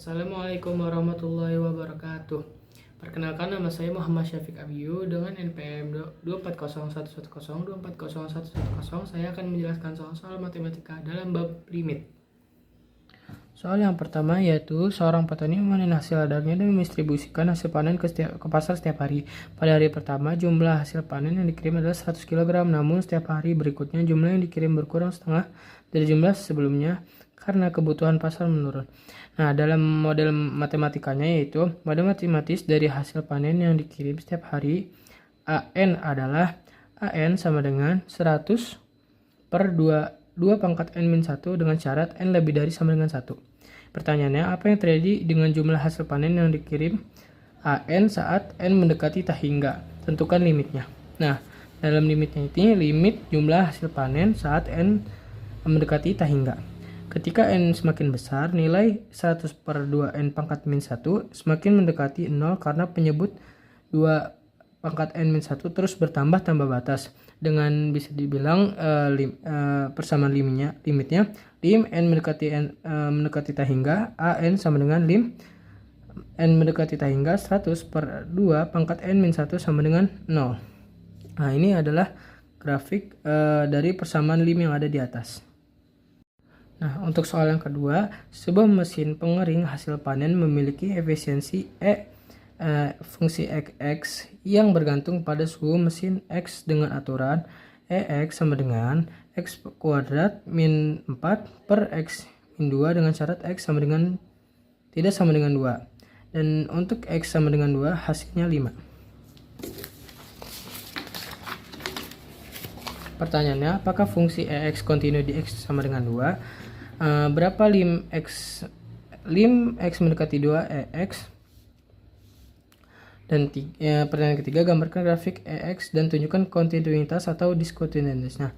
Assalamualaikum warahmatullahi wabarakatuh. Perkenalkan, nama saya Muhammad Syafiq Abiyu dengan NPM 2401102401110. Saya akan menjelaskan soal-soal matematika dalam bab limit. Soal yang pertama yaitu seorang petani memanen hasil ladangnya dan mendistribusikan hasil panen ke pasar setiap hari. Pada hari pertama jumlah hasil panen yang dikirim adalah 100 kg, namun setiap hari berikutnya jumlah yang dikirim berkurang setengah dari jumlah sebelumnya karena kebutuhan pasar menurun. Nah, dalam model matematikanya yaitu model matematis dari hasil panen yang dikirim setiap hari, AN adalah AN sama dengan 100 per 2 pangkat N-1 dengan syarat N lebih dari sama dengan 1. Pertanyaannya, apa yang terjadi dengan jumlah hasil panen yang dikirim AN saat N mendekati tak hingga? Tentukan limitnya. Nah, dalam limitnya ini limit jumlah hasil panen saat N mendekati tak hingga. Ketika N semakin besar, nilai 100 per 2 N pangkat min 1 semakin mendekati 0 karena penyebut 2 pangkat N-1 terus bertambah tambah batas. Dengan bisa dibilang persamaan limitnya lim N mendekati tak hingga AN sama dengan lim N mendekati tak hingga 100 per 2 pangkat N-1 sama dengan 0. Nah, ini adalah grafik dari persamaan lim yang ada di atas. Nah, untuk soal yang kedua, sebuah mesin pengering hasil panen memiliki efisiensi fungsi X yang bergantung pada suhu mesin X dengan aturan EX sama dengan X kuadrat min 4 per X min 2 dengan syarat X sama dengan tidak sama dengan 2. Dan untuk X sama dengan 2 hasilnya 5. Pertanyaannya, apakah fungsi EX kontinu di X sama dengan 2? Berapa lim X mendekati 2 EX? Dan pertanyaan ketiga, gambarkan grafik EX dan tunjukkan kontinuitas atau diskontinuitasnya.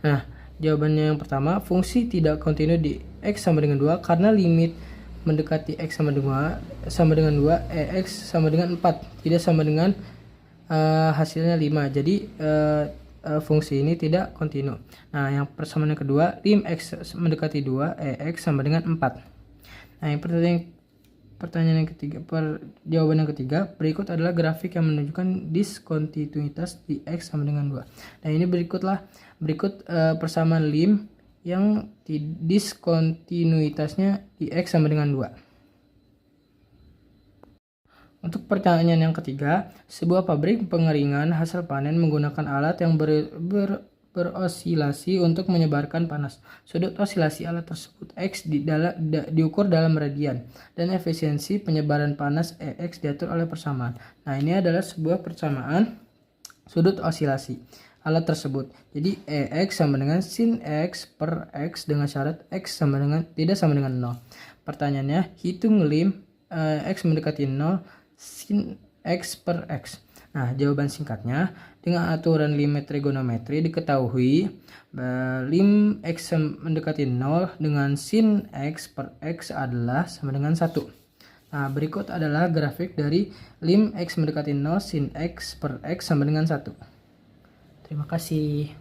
Nah, jawabannya yang pertama, fungsi tidak kontinu di X sama dengan 2 karena limit mendekati X sama dengan 2 EX sama dengan 4, tidak sama dengan hasilnya 5. Jadi fungsi ini tidak kontinu. Nah, yang persamaan yang kedua, lim X mendekati 2 EX sama dengan 4. Nah, yang pertanyaan yang ketiga, jawaban yang ketiga, berikut adalah grafik yang menunjukkan diskontinuitas di X sama dengan 2. Nah, ini berikut persamaan lim yang diskontinuitasnya di X sama dengan 2. Untuk pertanyaan yang ketiga, sebuah pabrik pengeringan hasil panen menggunakan alat yang berosilasi untuk menyebarkan panas. Sudut osilasi alat tersebut X diukur dalam radian dan efisiensi penyebaran panas EX diatur oleh persamaan. Nah, ini adalah sebuah persamaan sudut osilasi alat tersebut. Jadi EX sama dengan sin X per X dengan syarat X tidak sama dengan 0. Pertanyaannya, hitung lim X mendekati 0 sin X per X. Nah, jawaban singkatnya, dengan aturan limit trigonometri diketahui lim X mendekati 0 dengan sin X per X adalah sama dengan 1. Nah, berikut adalah grafik dari lim X mendekati 0 sin X per X sama dengan 1. Terima kasih.